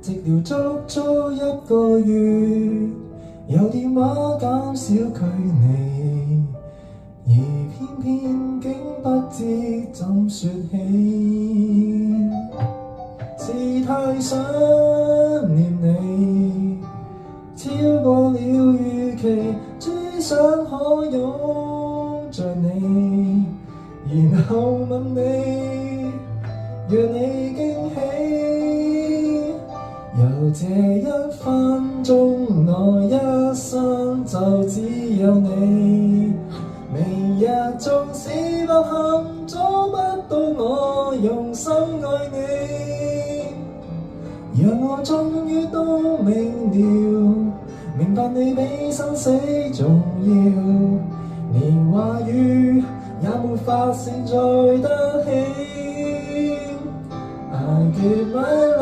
寂寥足足一個月，有電話減少距離，而偏偏竟不知怎說起，是太想念你，超過了預期，只想可擁着你，然後問你，讓你驚喜。有這一分鐘，我一生就只有你。明日縱使不幸阻不到我用心愛你，讓我終於都明了，明白你比生死重要，連話語也沒法承載得起。I give my